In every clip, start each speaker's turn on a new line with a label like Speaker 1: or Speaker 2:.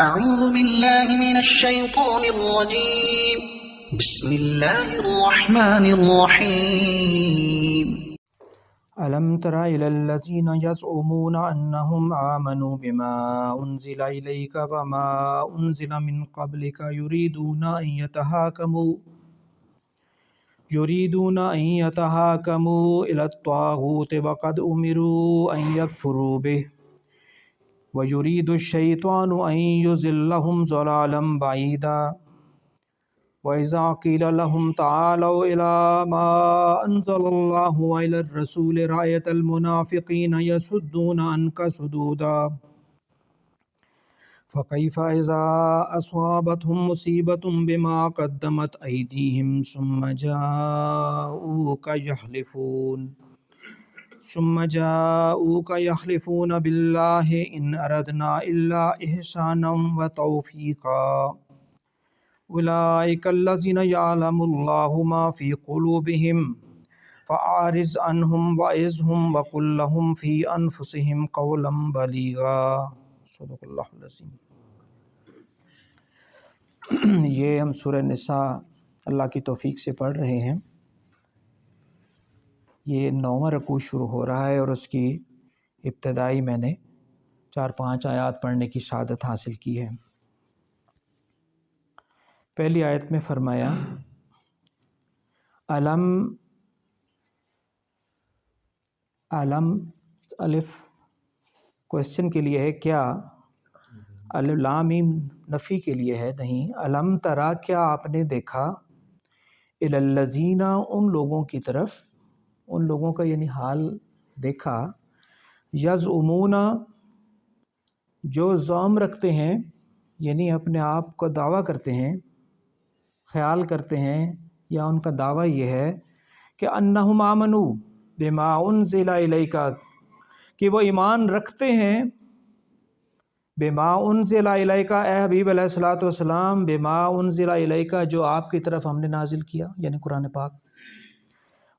Speaker 1: أعوذ بالله من الشيطان الرجيم. بسم الله الرحمن الرحيم.
Speaker 2: ألم تر إلى الذين يزعمون أنهم آمنوا بما أنزل إليك وما أنزل من قبلك يريدون أن يتحاكموا إلى الطاغوت وقد أمروا أن يكفروا به ويريد الشيطان أن يضلهم ضلالا بعيدا وإذا قيل لهم تعالوا إلى ما أنزل الله وإلى الرسول رأيت المنافقين يصدون عنك صدودا فكيف إذا أصابتهم مصيبة بما قدمت أيديهم ثم جاءوك يحلفون بالله إن أردنا إلا إحسانا وتوفيقا أولئك الذين يعلم الله ما في قلوبهم فأعرض عنهم وعظهم وقل لهم في أنفسهم قولا بلیغا. صدق اللہ العظیم. یہ ہم سورہ نساء اللہ کی توفیق سے پڑھ رہے ہیں. یہ 9واں رکوع شروع ہو رہا ہے اور اس کی ابتدائی میں نے 4-5 آیات پڑھنے کی سعادت حاصل کی ہے. پہلی آیت میں فرمایا علم الف کوشچن کے لیے ہے، کیا؟ الف لام میم نفی کے لیے ہے، نہیں. علم ترا، کیا آپ نے دیکھا، الی الذین، ان لوگوں کی طرف، ان لوگوں کا یعنی حال دیکھا، یزعمون، جو زعم رکھتے ہیں یعنی اپنے آپ کو دعویٰ کرتے ہیں، خیال کرتے ہیں، یا ان کا دعویٰ یہ ہے کہ انہم آمنوا بما انزل الیک، کہ وہ ایمان رکھتے ہیں بما انزل الیک، اے حبیب علیہ الصلوۃ والسلام، بما انزل الیک، جو آپ کی طرف ہم نے نازل کیا یعنی قرآن پاک،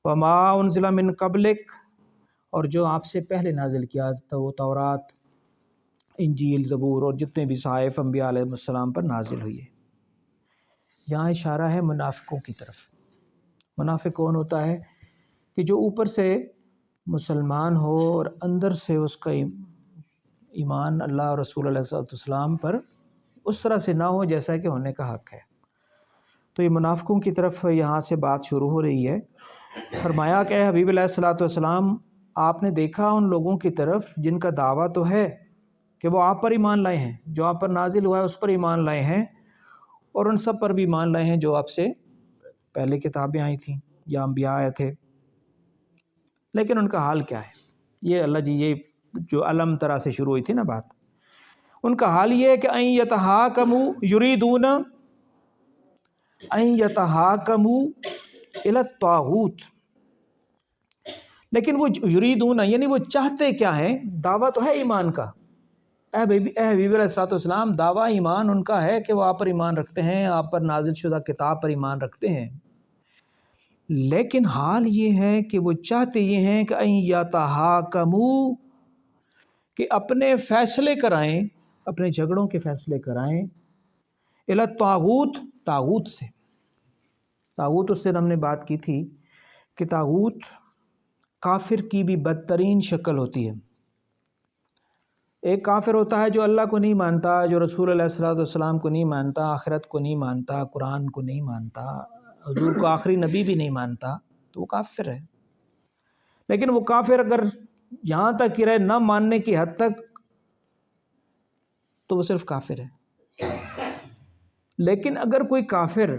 Speaker 2: وما انزل من قبلک، اور جو آپ سے پہلے نازل کیا تو تورات، انجیل، زبور اور جتنے بھی صحائف انبیاء علیہ السلام پر نازل ہوئی ہے. یہاں اشارہ ہے منافقوں کی طرف. منافق کون ہوتا ہے؟ کہ جو اوپر سے مسلمان ہو اور اندر سے اس کا ایمان اللہ اور رسول علیہ السلام پر اس طرح سے نہ ہو جیسا کہ ہونے کا حق ہے. تو یہ منافقوں کی طرف یہاں سے بات شروع ہو رہی ہے. فرمایا کہ اے حبیب علیہ الصلوۃ والسلام، آپ نے دیکھا ان لوگوں کی طرف جن کا دعویٰ تو ہے کہ وہ آپ پر ایمان لائے ہیں، جو آپ پر نازل ہوا ہے اس پر ایمان لائے ہیں، اور ان سب پر بھی ایمان لائے ہیں جو آپ سے پہلے کتابیں آئی تھیں یا انبیاء آئے تھے. لیکن ان کا حال کیا ہے؟ یہ اللہ جی، یہ جو علم ترا سے شروع ہوئی تھی نا بات، ان کا حال یہ ہے کہ ان یتحاکموا، یریدون ان یتحاکموا الی الطاغوت، لیکن وہ یریدون یعنی وہ چاہتے کیا ہیں؟ دعویٰ تو ہے ایمان کا، اے حبیب علیہ الصلوۃ والسلام، دعویٰ ایمان ان کا ہے کہ وہ آپ پر ایمان رکھتے ہیں، آپ پر نازل شدہ کتاب پر ایمان رکھتے ہیں. لیکن حال یہ ہے کہ وہ چاہتے یہ ہیں کہ ان یتحاکموا، کہ اپنے فیصلے کرائیں، اپنے جھگڑوں کے فیصلے کرائیں، الی الطاغوت، طاغوت سے. طاغوت اس سے ہم نے بات کی تھی کہ طاغوت کافر کی بھی بدترین شکل ہوتی ہے. ایک کافر ہوتا ہے جو اللہ کو نہیں مانتا، جو رسول علیہ الصلوۃ والسلام کو نہیں مانتا، آخرت کو نہیں مانتا، قرآن کو نہیں مانتا، حضور کو آخری نبی بھی نہیں مانتا، تو وہ کافر ہے. لیکن وہ کافر اگر یہاں تک کہ رہے نہ ماننے کی حد تک تو وہ صرف کافر ہے. لیکن اگر کوئی کافر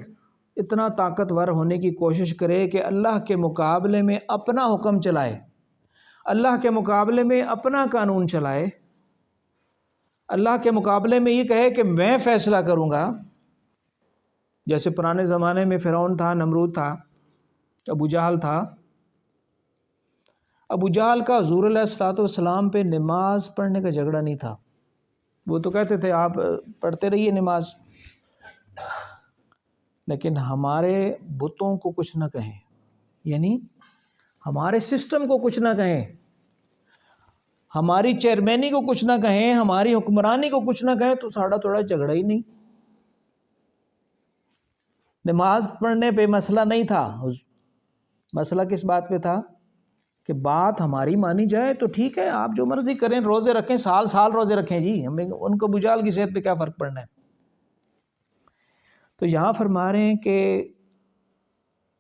Speaker 2: اتنا طاقتور ہونے کی کوشش کرے کہ اللہ کے مقابلے میں اپنا حکم چلائے، اللہ کے مقابلے میں اپنا قانون چلائے، اللہ کے مقابلے میں یہ کہے کہ میں فیصلہ کروں گا، جیسے پرانے زمانے میں فرعون تھا، نمرود تھا، ابو جہل تھا. ابو جہل کا حضور علیہ الصلوۃ والسلام پہ نماز پڑھنے کا جھگڑا نہیں تھا. وہ تو کہتے تھے آپ پڑھتے رہیے نماز، لیکن ہمارے بتوں کو کچھ نہ کہیں، یعنی ہمارے سسٹم کو کچھ نہ کہیں، ہماری چیئرمینی کو کچھ نہ کہیں، ہماری حکمرانی کو کچھ نہ کہیں تو ساڑھا تھوڑا جھگڑا ہی نہیں. نماز پڑھنے پہ مسئلہ نہیں تھا، مسئلہ کس بات پہ تھا کہ بات ہماری مانی جائے تو ٹھیک ہے، آپ جو مرضی کریں، روزے رکھیں، سال سال روزے رکھیں جی، ہمیں ان کو بجال کی صحت پہ کیا فرق پڑنا ہے. تو یہاں فرما رہے ہیں کہ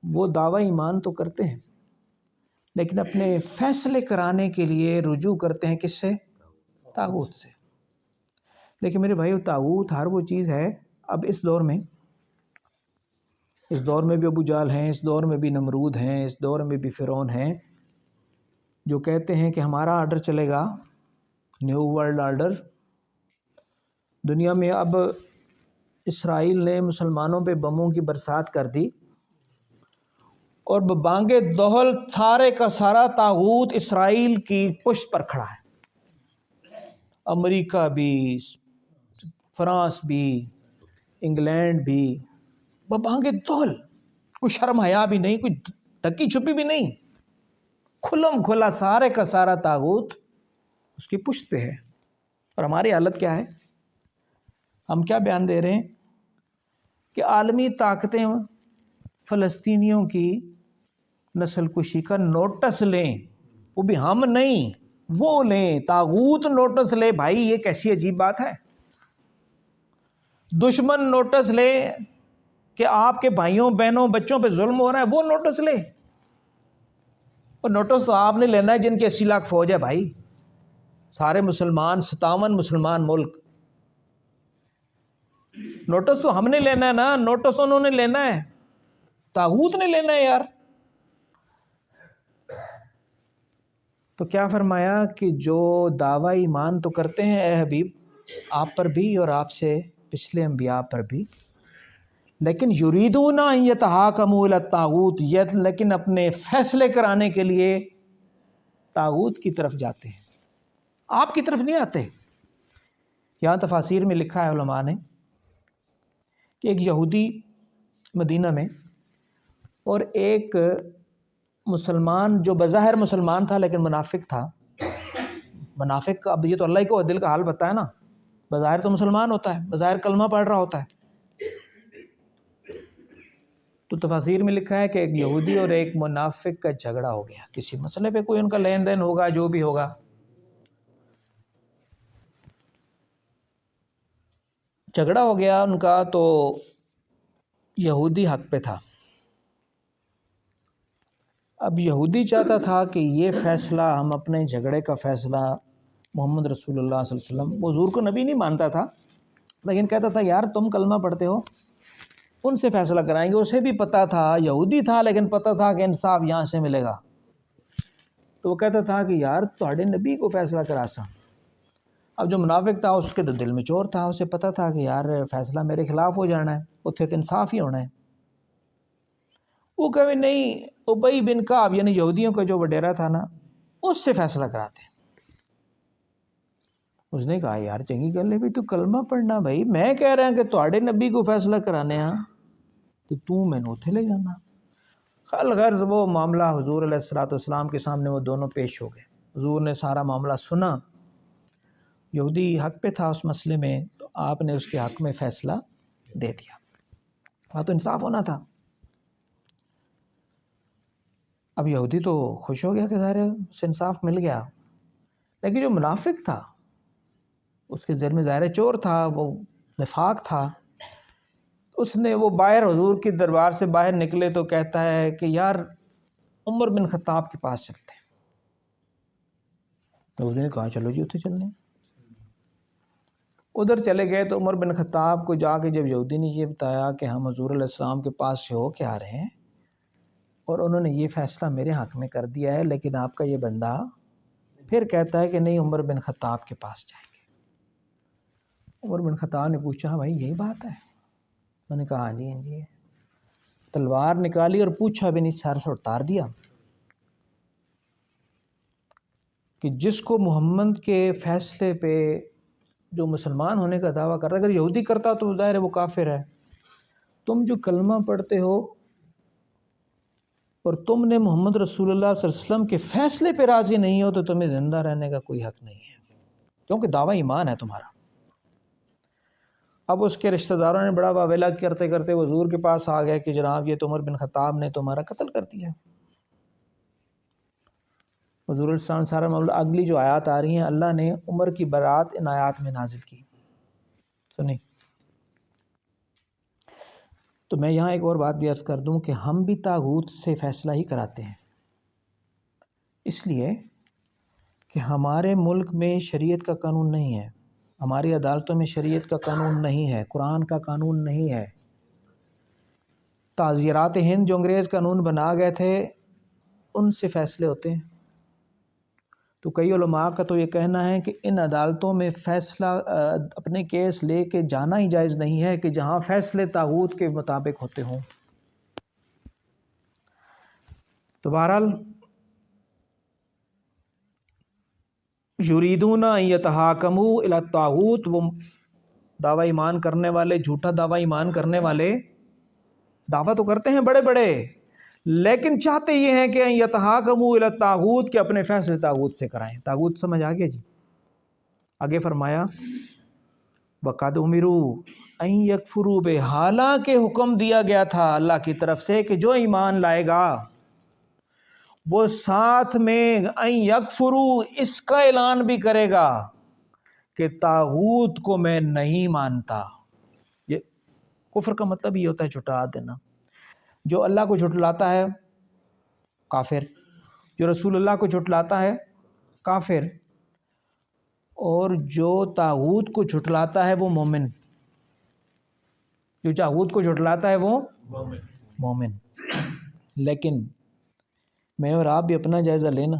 Speaker 2: وہ دعویٰ ایمان تو کرتے ہیں لیکن اپنے فیصلے کرانے کے لیے رجوع کرتے ہیں کس سے؟ طاغوت سے. دیکھیں میرے بھائیو، طاغوت ہر وہ چیز ہے. اب اس دور میں بھی ابو جہل ہیں، اس دور میں بھی نمرود ہیں، اس دور میں بھی فرعون ہیں، جو کہتے ہیں کہ ہمارا آرڈر چلے گا، نیو ورلڈ آرڈر. دنیا میں اب اسرائیل نے مسلمانوں پہ بموں کی برسات کر دی اور ببانگ دہل سارے کا سارا طاغوت اسرائیل کی پشت پر کھڑا ہے. امریکہ بھی، فرانس بھی، انگلینڈ بھی، ببانگ دہل، کوئی شرم حیا بھی نہیں، کوئی ڈھکی چھپی بھی نہیں، کھلم کھلا سارے کا سارا طاغوت اس کی پشت پہ ہے. اور ہماری حالت کیا ہے؟ ہم کیا بیان دے رہے ہیں کہ عالمی طاقتیں فلسطینیوں کی نسل کشی کا نوٹس لیں، وہ بھی ہم نہیں، وہ لیں، طاغوت نوٹس لے. بھائی یہ کیسی عجیب بات ہے؟ دشمن نوٹس لے کہ آپ کے بھائیوں بہنوں بچوں پہ ظلم ہو رہا ہے، وہ نوٹس لے. اور نوٹس تو آپ نے لینا ہے جن کی 80 لاکھ فوج ہے بھائی، سارے مسلمان، 57 مسلمان ملک. نوٹس تو ہم نے لینا ہے نا، نوٹس انہوں نے لینا ہے، طاغوت نے لینا ہے یار. تو کیا فرمایا کہ جو دعویٰ ایمان تو کرتے ہیں اے حبیب آپ پر بھی اور آپ سے پچھلے انبیاء پر بھی، لیکن یریدون ان یتحاکموا الی الطاغوت، لیکن اپنے فیصلے کرانے کے لیے طاغوت کی طرف جاتے ہیں، آپ کی طرف نہیں آتے. یہاں تفاسیر میں لکھا ہے علماء نے کہ ایک یہودی مدینہ میں اور ایک مسلمان جو بظاہر مسلمان تھا لیکن منافق تھا. منافق، اب یہ تو اللہ ہی کو دل کا حال پتہ ہے نا، بظاہر تو مسلمان ہوتا ہے، بظاہر کلمہ پڑھ رہا ہوتا ہے. تو تفاسیر میں لکھا ہے کہ ایک یہودی اور ایک منافق کا جھگڑا ہو گیا، کسی مسئلے پہ کوئی ان کا لین دین ہوگا، جو بھی ہوگا. جھگڑا ہو گیا ان کا، تو یہودی حق پہ تھا. اب یہودی چاہتا تھا کہ یہ فیصلہ، ہم اپنے جھگڑے کا فیصلہ محمد رسول اللہ صلی اللہ علیہ وسلم، حضور کو نبی نہیں مانتا تھا لیکن کہتا تھا یار تم کلمہ پڑھتے ہو، ان سے فیصلہ کرائیں گے. اسے بھی پتہ تھا، یہودی تھا لیکن پتہ تھا کہ انصاف یہاں سے ملے گا. تو وہ کہتا تھا کہ یار تہاڑے نبی کو فیصلہ کرا سا. اب جو منافق تھا اس کے تو دل میں چور تھا، اسے پتہ تھا کہ یار فیصلہ میرے خلاف ہو جانا ہے، اتنے تو انصاف ہی ہونا ہے. وہ کہے نہیں، ابی بن کعب یعنی یہودیوں کا جو وڈیرا تھا نا، اس سے فیصلہ کراتے ہیں. اس نے کہا یار چنگی گل ہے بھی تو کلمہ پڑھنا، بھائی میں کہہ رہا ہوں کہ تہاڑے نبی کو فیصلہ کرانے ہاں تو میں نے اتنے لے جانا. خل غرض وہ معاملہ حضور علیہ السلام کے سامنے وہ دونوں پیش ہو گئے. حضور نے سارا معاملہ سنا، یہودی حق پہ تھا اس مسئلے میں، تو آپ نے اس کے حق میں فیصلہ دے دیا. وہاں تو انصاف ہونا تھا. اب یہودی تو خوش ہو گیا کہ ظاہر سے انصاف مل گیا، لیکن جو منافق تھا اس کے ذہن میں ظاہر چور تھا، وہ نفاق تھا. اس نے وہ باہر حضور کی دربار سے باہر نکلے تو کہتا ہے کہ یار عمر بن خطاب کے پاس چلتے ہیں. تو اس نے کہا چلو جی اتنے چلنے. ادھر چلے گئے تو عمر بن خطاب کو جا کے جب یہودی نے یہ بتایا کہ ہم حضور علیہ السلام کے پاس سے ہو کے آ رہے ہیں اور انہوں نے یہ فیصلہ میرے حق میں کر دیا ہے، لیکن آپ کا یہ بندہ پھر کہتا ہے کہ نہیں عمر بن خطاب کے پاس جائیں گے. عمر بن خطاب نے پوچھا بھائی یہی بات ہے؟ انہوں نے کہا ہاں جی ہاں جی. تلوار نکالی اور پوچھا بھی نہیں، سر سے اتار دیا کہ جس کو محمد کے فیصلے پہ جو مسلمان ہونے کا دعویٰ کر رہا ہے، اگر یہودی کرتا تو ظاہر ہے وہ کافر ہے. تم جو کلمہ پڑھتے ہو اور تم نے محمد رسول اللہ صلی اللہ علیہ وسلم کے فیصلے پہ راضی نہیں ہو تو تمہیں زندہ رہنے کا کوئی حق نہیں ہے، کیونکہ دعویٰ ایمان ہے تمہارا۔ اب اس کے رشتہ داروں نے بڑا واویلا کرتے کرتے حضور کے پاس آ گئے کہ جناب یہ تو عمر بن خطاب نے تمہارا قتل کر دیا۔ حضور علیہ السلام سارا معاملہ، اگلی جو آیات آ رہی ہیں اللہ نے عمر کی برات ان آیات میں نازل کی، سنیں۔ تو میں یہاں ایک اور بات بھی عرض کر دوں کہ ہم بھی طاغوت سے فیصلہ ہی کراتے ہیں، اس لیے کہ ہمارے ملک میں شریعت کا قانون نہیں ہے، ہماری عدالتوں میں شریعت کا قانون نہیں ہے، قرآن کا قانون نہیں ہے۔ تعزیرات ہند جو انگریز قانون بنا گئے تھے ان سے فیصلے ہوتے ہیں۔ تو کئی علماء کا تو یہ کہنا ہے کہ ان عدالتوں میں فیصلہ اپنے کیس لے کے جانا ہی جائز نہیں ہے کہ جہاں فیصلے طاغوت کے مطابق ہوتے ہوں۔ تو بہرحال یریدون ان یتحاکموا الی الطاغوت، وہ دعویٰ ایمان کرنے والے، جھوٹا دعویٰ ایمان کرنے والے دعویٰ تو کرتے ہیں بڑے بڑے، لیکن چاہتے یہ ہیں کہ ان یتحاکموا الی الطاغوت، کہ اپنے فیصلے طاغوت سے کرائیں۔ طاغوت سمجھ آ گیا جی؟ آگے فرمایا وَقَدْ أُمِرُوا أَن يَكْفُرُوا بِهِ، حالانکہ حکم دیا گیا تھا اللہ کی طرف سے کہ جو ایمان لائے گا وہ ساتھ میں ان یکفروا، اس کا اعلان بھی کرے گا کہ طاغوت کو میں نہیں مانتا۔ یہ کفر کا مطلب یہ ہوتا ہے جھٹلا دینا۔ جو اللہ کو جھٹلاتا ہے کافر، جو رسول اللہ کو جھٹلاتا ہے کافر، اور جو طاغوت کو جھٹلاتا ہے وہ مومن، جو طاغوت کو جھٹلاتا ہے وہ مومن۔ لیکن میں اور آپ بھی اپنا جائزہ لینا،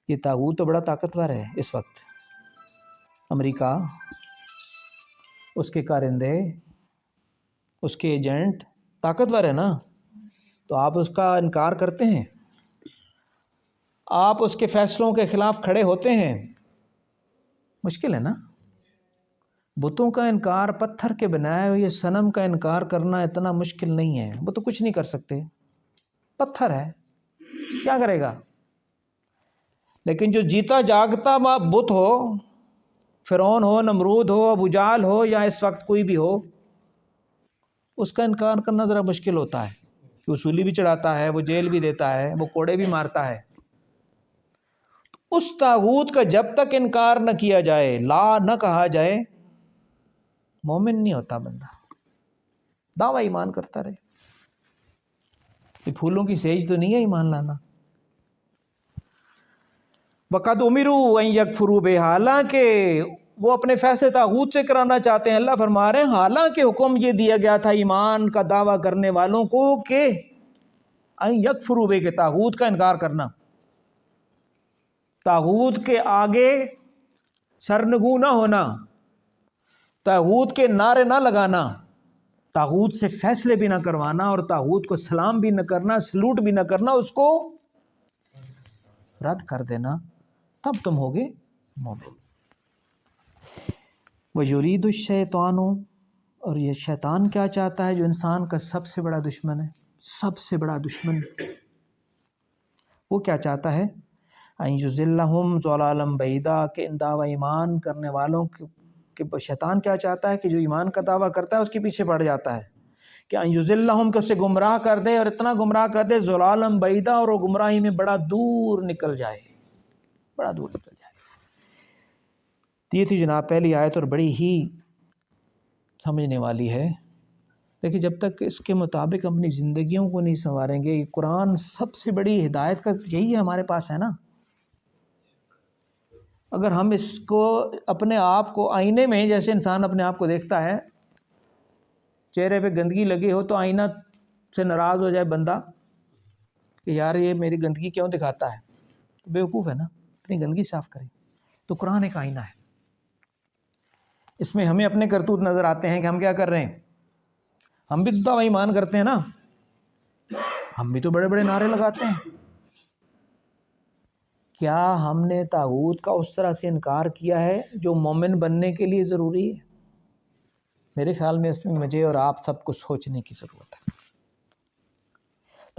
Speaker 2: یہ طاغوت تو بڑا طاقتور ہے اس وقت۔ امریکہ، اس کے کارندے، اس کے ایجنٹ طاقتور ہے نا، تو آپ اس کا انکار کرتے ہیں، آپ اس کے فیصلوں کے خلاف کھڑے ہوتے ہیں، مشکل ہے نا۔ بتوں کا انکار، پتھر کے بنائے ہوئے صنم کا انکار کرنا اتنا مشکل نہیں ہے، وہ تو کچھ نہیں کر سکتے، پتھر ہے، کیا کرے گا۔ لیکن جو جیتا جاگتا بت ہو، فرعون ہو، نمرود ہو، ابو جہل ہو، یا اس وقت کوئی بھی ہو، اس کا انکار کرنا ذرا مشکل ہوتا ہے کہ وہ سولی بھی چڑھاتا ہے، وہ جیل بھی دیتا ہے، وہ کوڑے بھی مارتا ہے۔ اس طاغوت کا جب تک انکار نہ کیا جائے، لا نہ کہا جائے، مومن نہیں ہوتا بندہ، دعویٰ ایمان کرتا رہے۔ یہ پھولوں کی سیج تو نہیں ہے ایمان لانا۔ وَقَدْ أُمِرُوا أَن يَكْفُرُوا بِهِ، حالانکہ وہ اپنے فیصلے طاغوت سے کرانا چاہتے ہیں۔ اللہ فرما رہے ہیں حالانکہ حکم یہ دیا گیا تھا ایمان کا دعویٰ کرنے والوں کو کہ أَن يَكْفُرُوا بِهِ، کہ طاغوت کا انکار کرنا، طاغوت کے آگے سرنگوں نہ ہونا، طاغوت کے نعرے نہ لگانا، طاغوت سے فیصلے بھی نہ کروانا، اور طاغوت کو سلام بھی نہ کرنا، سلوٹ بھی نہ کرنا، اس کو رد کر دینا، تب تم ہوگے مومن۔ وَيُرِيدُ الشَّيْطَانُ، اور یہ شیطان کیا چاہتا ہے جو انسان کا سب سے بڑا دشمن ہے، سب سے بڑا دشمن، وہ کیا چاہتا ہے؟ أَن يُضِلَّهُمْ ضَلَالًا بَعِيدًا، کہ ان دعویٰ ایمان کرنے والوں کہ شیطان کیا چاہتا ہے کہ جو ایمان کا دعویٰ کرتا ہے اس کے پیچھے پڑ جاتا ہے، کہ أَن يُضِلَّهُمْ، کہ اسے گمراہ کر دے، اور اتنا گمراہ کر دے ضَلَالًا بَعِيدًا، اور وہ گمراہی میں بڑا دور نکل جائے، بڑا دور نکل جائے۔ یہ تھی جناب پہلی آیت، اور بڑی ہی سمجھنے والی ہے۔ دیکھیں جب تک اس کے مطابق اپنی زندگیوں کو نہیں سنواریں گے، یہ قرآن سب سے بڑی ہدایت کا یہی ہے ہمارے پاس ہے نا۔ اگر ہم اس کو اپنے آپ کو آئینے میں، جیسے انسان اپنے آپ کو دیکھتا ہے، چہرے پہ گندگی لگی ہو تو آئینہ سے ناراض ہو جائے بندہ کہ یار یہ میری گندگی کیوں دکھاتا ہے، تو بیوقوف ہے نا، اپنی گندگی صاف کریں۔ تو قرآن ایک آئینہ ہے، اس میں ہمیں اپنے کرتوت نظر آتے ہیں کہ ہم کیا کر رہے ہیں۔ ہم بھی تو دعویٰ ایمان کرتے ہیں نا، ہم بھی تو بڑے بڑے نعرے لگاتے ہیں۔ کیا ہم نے طاغوت کا اس طرح سے انکار کیا ہے جو مومن بننے کے لیے ضروری ہے؟ میرے خیال میں اس میں مجھے اور آپ سب کو سوچنے کی ضرورت ہے۔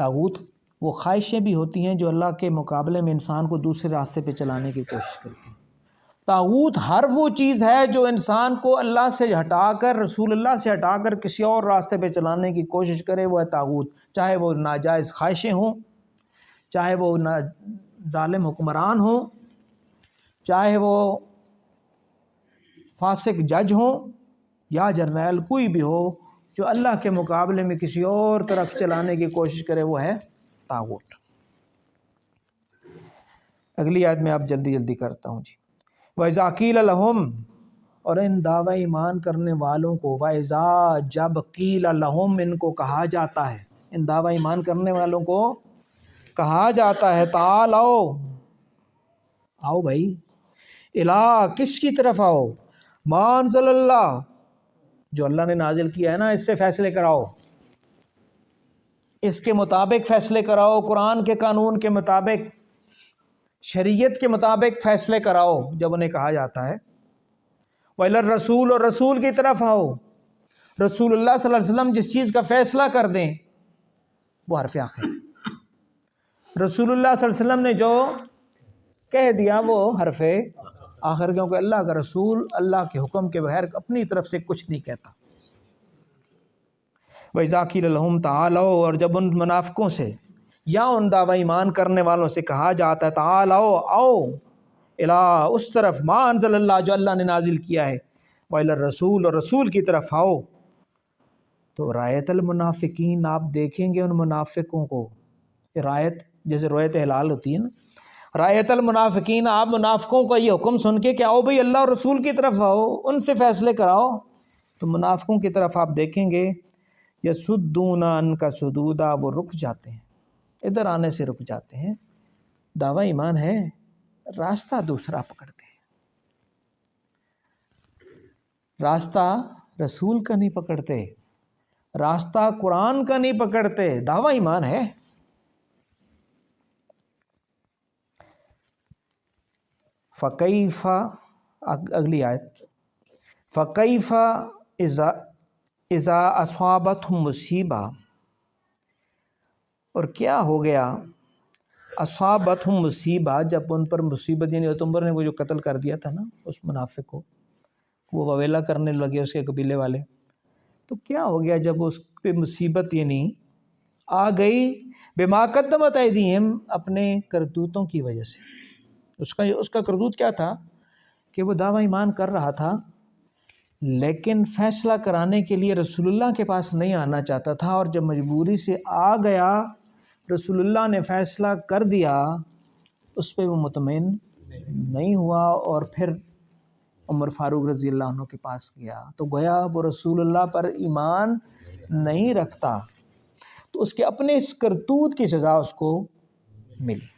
Speaker 2: طاغوت وہ خواہشیں بھی ہوتی ہیں جو اللہ کے مقابلے میں انسان کو دوسرے راستے پہ چلانے کی کوشش کرتی ہیں۔ طاغوت ہر وہ چیز ہے جو انسان کو اللہ سے ہٹا کر، رسول اللہ سے ہٹا کر کسی اور راستے پہ چلانے کی کوشش کرے، وہ ہے طاغوت، چاہے وہ ناجائز خواہشیں ہوں، چاہے وہ ظالم حکمران ہوں، چاہے وہ فاسق جج ہوں یا جرنیل کوئی بھی ہو، جو اللہ کے مقابلے میں کسی اور طرف چلانے کی کوشش کرے وہ ہے طاغوت۔ اگلی آیت میں آپ جلدی کرتا ہوں جی۔ وَإِذَا قِيلَ لَهُمْ، اور ان دعوی ایمان کرنے والوں کو، وَإِذَا جب قِيلَ لَهُمْ ان کو کہا جاتا ہے، ان دعوی ایمان کرنے والوں کو کہا جاتا ہے تعالو، آؤ بھائی، الہ کس کی طرف آؤ، ما انزل اللہ، جو اللہ نے نازل کیا ہے نا اس سے فیصلے کراؤ، اس کے مطابق فیصلے کراؤ، قرآن کے قانون کے مطابق، شریعت کے مطابق فیصلے کراؤ جب انہیں کہا جاتا ہے۔ وَإِلَى الرَّسُولِ، اور رسول کی طرف آؤ، رسول اللہ صلی اللہ علیہ وسلم جس چیز کا فیصلہ کر دیں وہ حرف آخر، رسول اللہ صلی اللہ علیہ وسلم نے جو کہہ دیا وہ حرف آخر، کیونکہ اللہ کا رسول اللہ کے حکم کے بغیر اپنی طرف سے کچھ نہیں کہتا۔ وَإِذَا قِيلَ لَهُمْ تَعَالَوْا، اور جب ان منافقوں سے یا ان دعوی ایمان کرنے والوں سے کہا جاتا ہے تعالو، آؤ، الہ اس طرف، ما انزل اللہ جو اللہ نے نازل کیا ہے، وَإِلَى الرَّسُولِ اور رسول کی طرف آؤ، تو رایت المنافقین، آپ دیکھیں گے ان منافقوں کو، رایت جیسے رویت ہلال ہوتی ہے نا، رایت المنافقین، آپ منافقوں کا یہ حکم سن کے کہ آؤ بھئی اللہ اور رسول کی طرف آؤ، ان سے فیصلے کراؤ، تو منافقوں کی طرف آپ دیکھیں گے یصدون عنک صدودا، وہ رک جاتے ہیں، ادھر آنے سے رک جاتے ہیں، دعویٰ ایمان ہے، راستہ دوسرا پکڑتے ہیں، راستہ رسول کا نہیں پکڑتے، راستہ قرآن کا نہیں پکڑتے، دعویٰ ایمان ہے۔ فَكَيْفَ، اگلی آیت، فَكَيْفَ اِذَا أَصَابَتْهُم مُّصِیبَہ، اور کیا ہو گیا، أَصَابَتْهُم مُّصِیبَہ، جب ان پر مصیبت، یعنی عمر نے وہ جو قتل کر دیا تھا نا اس منافق کو، وہ وویلا کرنے لگے اس کے قبیلے والے، تو کیا ہو گیا جب اس پہ مصیبت یعنی آ گئی، بما قدمت ایدیہم، اپنے کرتوتوں کی وجہ سے، اس کا کرتوت کیا تھا کہ وہ دعویٰ ایمان کر رہا تھا لیکن فیصلہ کرانے کے لیے رسول اللہ کے پاس نہیں آنا چاہتا تھا، اور جب مجبوری سے آ گیا، رسول اللہ نے فیصلہ کر دیا، اس پہ وہ مطمئن نہیں ہوا، اور پھر عمر فاروق رضی اللہ عنہ کے پاس گیا، تو گویا وہ رسول اللہ پر ایمان نہیں رکھتا، تو اس کے اپنے اس کرتوت کی سزا اس کو ملی،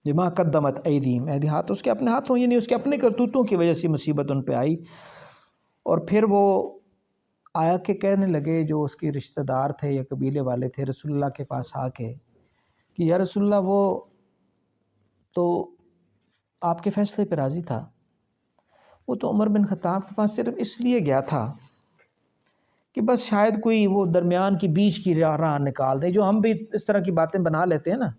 Speaker 2: بما قدمت ایدیہم، ایدی ہاتھ اس کے اپنے ہاتھوں، یعنی اس کے اپنے کرتوتوں کی وجہ سے مصیبت ان پہ آئی، اور پھر وہ آیا کہ کہنے لگے جو اس کے رشتہ دار تھے یا قبیلے والے تھے رسول اللہ کے پاس آ کے کہ یا رسول اللہ وہ تو آپ کے فیصلے پہ راضی تھا، وہ تو عمر بن خطاب کے پاس صرف اس لیے گیا تھا کہ بس شاید کوئی وہ درمیان کی بیچ کی راہ نکال دے، جو ہم بھی اس طرح کی باتیں بنا لیتے ہیں نا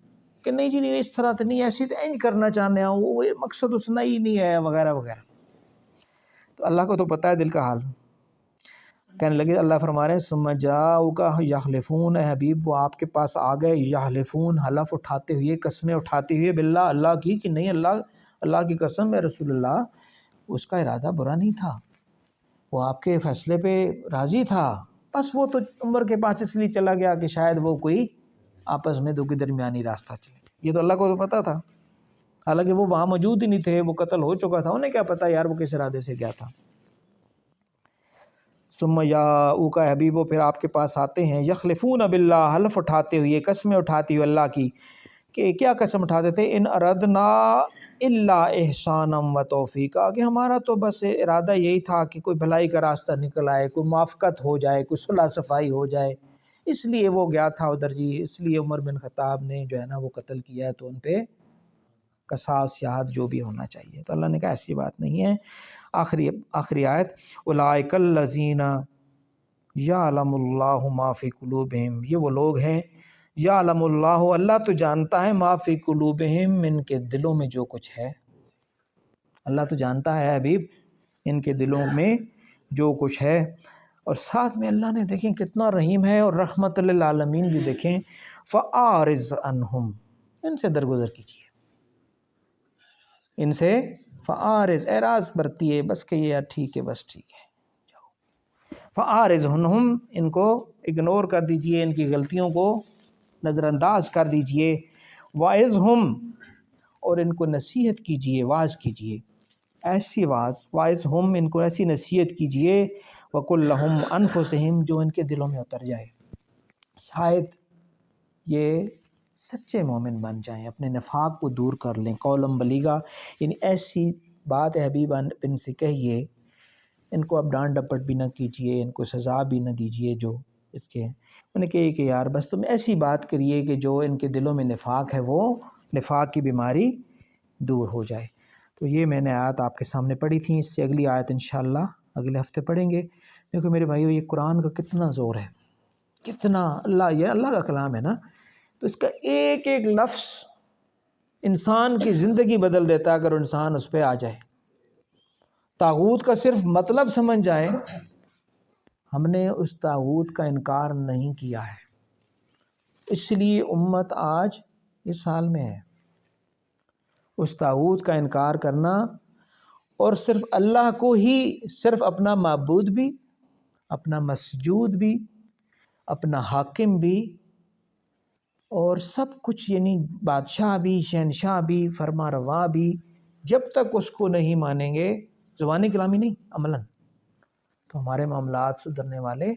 Speaker 2: کہ نہیں جی نہیں اس طرح تو نہیں، ایسی تو اینج کرنا چاہنے ہوں، وہ مقصد اس ہی نہیں ہے وغیرہ وغیرہ، تو اللہ کو تو پتہ ہے دل کا حال، کہنے لگے، اللہ فرما رہے ہیں ثم جاؤک یحلفون، اے حبیب وہ آپ کے پاس آ گئے، یحلفون حلف اٹھاتے ہوئے، قسمیں اٹھاتے ہوئے، باللہ اللہ کی، کہ نہیں اللہ کی قسم ہے رسول اللہ اس کا ارادہ برا نہیں تھا، وہ آپ کے فیصلے پہ راضی تھا، بس وہ تو عمر کے پاس اس لیے چلا گیا کہ شاید وہ کوئی آپس میں دو کی درمیانی راستہ چلے، یہ تو اللہ کو تو پتہ تھا، حالانکہ وہ وہاں موجود ہی نہیں تھے، وہ قتل ہو چکا تھا، انہیں کیا پتہ یار وہ کس ارادے سے گیا تھا۔ ثم یاؤک، حبیب وہ پھر آپ کے پاس آتے ہیں، یخلفون باللہ حلف اٹھاتے ہوئے، قسمیں اٹھاتے ہوئے اللہ کی، کہ کیا قسم اٹھاتے تھے، ان اردنا الا احسانا و توفیقا، کہ ہمارا تو بس ارادہ یہی تھا کہ کوئی بھلائی کا راستہ نکل آئے، کوئی موافقت ہو جائے، کوئی صلح صفائی ہو جائے، اس لیے وہ گیا تھا ادھر جی، اس لیے عمر بن خطاب نے جو ہے نا وہ قتل کیا ہے، تو ان پہ قصاص یا حد جو بھی ہونا چاہیے، تو اللہ نے کہا ایسی بات نہیں ہے۔ آخری آیت، اولئک الذین یعلم اللہ ما فی قلوبہم، یہ وہ لوگ ہیں یعلم اللہ، اللہ تو جانتا ہے ما فی قلوبہم، ان کے دلوں میں جو کچھ ہے، اللہ تو جانتا ہے حبیب ان کے دلوں میں جو کچھ ہے۔ اور ساتھ میں اللہ نے دیکھیں کتنا رحیم ہے، اور رحمت للعالمین بھی دیکھیں، فَأَعْرِضْ عَنْهُمْ، ان سے درگزر کیجیے، ان سے فَأَعْرِضْ، اعراض برتیے، بس کہ یہ ٹھیک ہے، بس ٹھیک ہے، فَأَعْرِضْ عَنْهُمْ، ان کو اگنور کر دیجئے، ان کی غلطیوں کو نظر انداز کر دیجئے، وَعِظْهُمْ، اور ان کو نصیحت کیجئے، واعظ کیجئے، ایسی وَعِظْهُمْ، ان کو ایسی نصیحت کیجئے، وَقُلْ لَهُمْ أَنفُسِهِمْ، جو ان کے دلوں میں اتر جائے، شاید یہ سچے مومن بن جائیں، اپنے نفاق کو دور کر لیں، قولم بلیغا، یعنی ایسی بات حبیب ان سے کہیے، ان کو اب ڈانٹ ڈپٹ بھی نہ کیجیے، ان کو سزا بھی نہ دیجیے جو اس کے، انہیں کہیے کہ یار بس تم ایسی بات کریے کہ جو ان کے دلوں میں نفاق ہے وہ نفاق کی بیماری دور ہو جائے۔ تو یہ میں نے آیت آپ کے سامنے پڑھی تھی، اس سے اگلی آیت انشاءاللہ اگلے ہفتے پڑھیں گے۔ دیکھو میرے بھائیو، یہ قرآن کا کتنا زور ہے، کتنا یہ اللہ کا کلام ہے نا، تو اس کا ایک ایک لفظ انسان کی زندگی بدل دیتا ہے اگر انسان اس پہ آ جائے، طاغوت کا صرف مطلب سمجھ جائے۔ ہم نے اس طاغوت کا انکار نہیں کیا ہے، اس لیے امت آج اس حال میں ہے۔ اس طاغوت کا انکار کرنا اور صرف اللہ کو ہی، صرف اپنا معبود بھی، اپنا مسجود بھی، اپنا حاکم بھی، اور سب کچھ، یعنی بادشاہ بھی، شہنشاہ بھی، فرما روا بھی، جب تک اس کو نہیں مانیں گے، زبانی کلامی نہیں، عملاً، تو ہمارے معاملات سدھرنے والے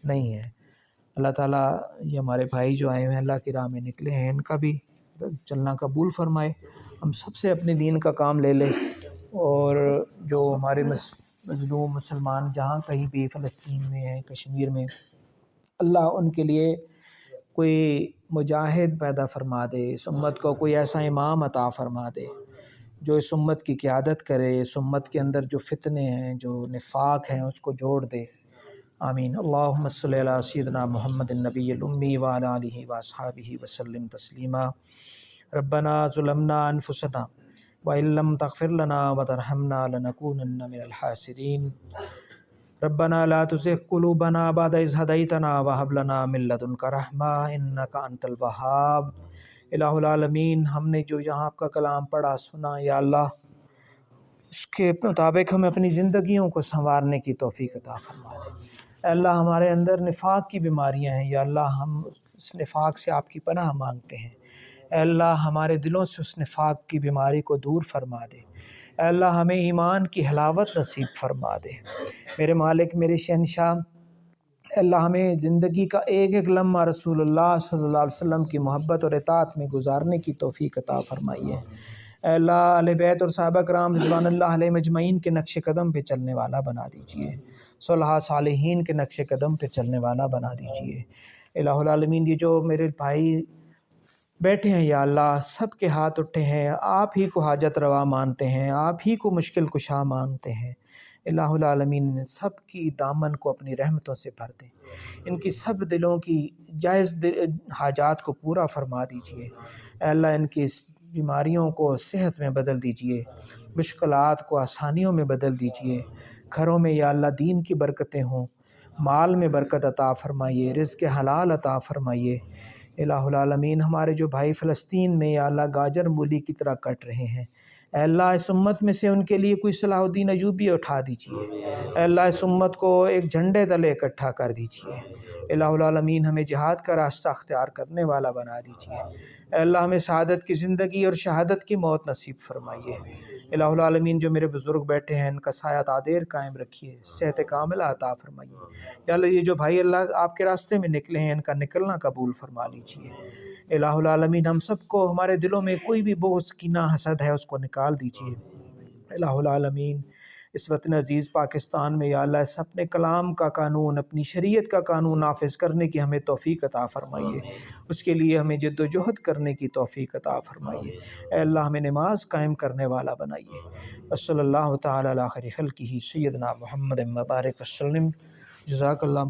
Speaker 2: نہیں ہیں۔ اللہ تعالیٰ یہ ہمارے بھائی جو آئے ہوئے ہیں، اللہ کی راہ میں نکلے ہیں، ان کا بھی چلنا قبول فرمائے، ہم سب سے اپنے دین کا کام لے لے، اور جو ہمارے مظلوم مسلمان جہاں کہیں بھی فلسطین میں ہیں، کشمیر میں، اللہ ان کے لیے کوئی مجاہد پیدا فرما دے، اس امت کو کوئی ایسا امام عطا فرما دے جو اس امت کی قیادت کرے، اس امت کے اندر جو فتنے ہیں، جو نفاق ہیں، اس کو جوڑ دے۔ آمین۔ اللہم صلی علی سیدنا محمد النبی الامی وعلی آلہ واصحابہ وسلم تسلیما۔ ربنا ظلمنا انفسنا وإن لم تغفر لنا وترحمنا لنكونن من الخاسرین۔ ربنا لا تزغ قلوبنا بعد إذ هديتنا وهب لنا من لدنك رحمة إنك أنت الوهاب۔ الہ العالمین، ہم نے جو یہاں آپ کا کلام پڑھا سنا، یا اللہ اس کے مطابق ہمیں اپنی زندگیوں کو سنوارنے کی توفیق عطا فرما دے۔ اے اللہ، ہمارے اندر نفاق کی بیماریاں ہیں، یا اللہ ہم اس نفاق سے آپ کی پناہ مانگتے ہیں۔ اے اللہ، ہمارے دلوں سے اس نفاق کی بیماری کو دور فرما دے۔ اے اللہ، ہمیں ایمان کی حلاوت نصیب فرما دے۔ میرے مالک، میرے شہنشاہ، اے اللہ ہمیں زندگی کا ایک ایک لمحہ رسول اللہ صلی اللہ علیہ وسلم کی محبت اور اطاعت میں گزارنے کی توفیق عطا فرمائیے۔ اے اللہ، اہل بیت اور صحابہ کرام رضوان اللہ علیہ مجمعین کے نقش قدم پہ چلنے والا بنا دیجیے، صلحاء صالحین کے نقش قدم پہ چلنے والا بنا دیجیے۔ الہ العالمین، یہ جو میرے بھائی بیٹھے ہیں، یا اللہ سب کے ہاتھ اٹھے ہیں، آپ ہی کو حاجت روا مانتے ہیں، آپ ہی کو مشکل کشا مانتے ہیں۔ الہ العالمین، سب کی دامن کو اپنی رحمتوں سے بھر دیں، ان کی سب دلوں کی جائز حاجات کو پورا فرما دیجیے۔ اے اللہ، ان کی بیماریوں کو صحت میں بدل دیجیے، مشکلات کو آسانیوں میں بدل دیجیے۔ گھروں میں یا اللہ دین کی برکتیں ہوں، مال میں برکت عطا فرمائیے، رزق حلال عطا فرمائیے۔ الہ العالمین، ہمارے جو بھائی فلسطین میں یا اللہ گاجر مولی کی طرح کٹ رہے ہیں، اے اللہ اس امت میں سے ان کے لیے کوئی صلاح الدین ایوبی اٹھا دیجیے۔ اے اللہ اس امت کو ایک جھنڈے تلے اکٹھا کر دیجیے۔ الہ العالمین، ہمیں جہاد کا راستہ اختیار کرنے والا بنا دیجیے۔ اے اللہ ہمیں سعادت کی زندگی اور شہادت کی موت نصیب فرمائیے۔ الہ العالمین، جو میرے بزرگ بیٹھے ہیں ان کا سایہ تعدیر قائم رکھیے، صحت کاملہ عطا فرمائیے۔ یا اللہ، یہ جو بھائی اللہ آپ کے راستے میں نکلے ہیں، ان کا نکلنا قبول فرما لیجیے۔ الہ العالمین، ہم سب کو، ہمارے دلوں میں کوئی بھی بغض کینہ حسد ہے اس کو نکال دیجیے۔ الہ العالمین، اس وطن عزیز پاکستان میں یا اللہ اس اپنے کلام کا قانون، اپنی شریعت کا قانون نافذ کرنے کی ہمیں توفیق عطا فرمائیے، اس کے لیے ہمیں جد و جہد کرنے کی توفیق عطا فرمائیے۔ اے اللہ ہمیں نماز قائم کرنے والا بنائیے۔ وصلی اللہ تعالی علی خیر خلقہ سیدنا محمد مبارک وسلم۔ جزاک اللہ۔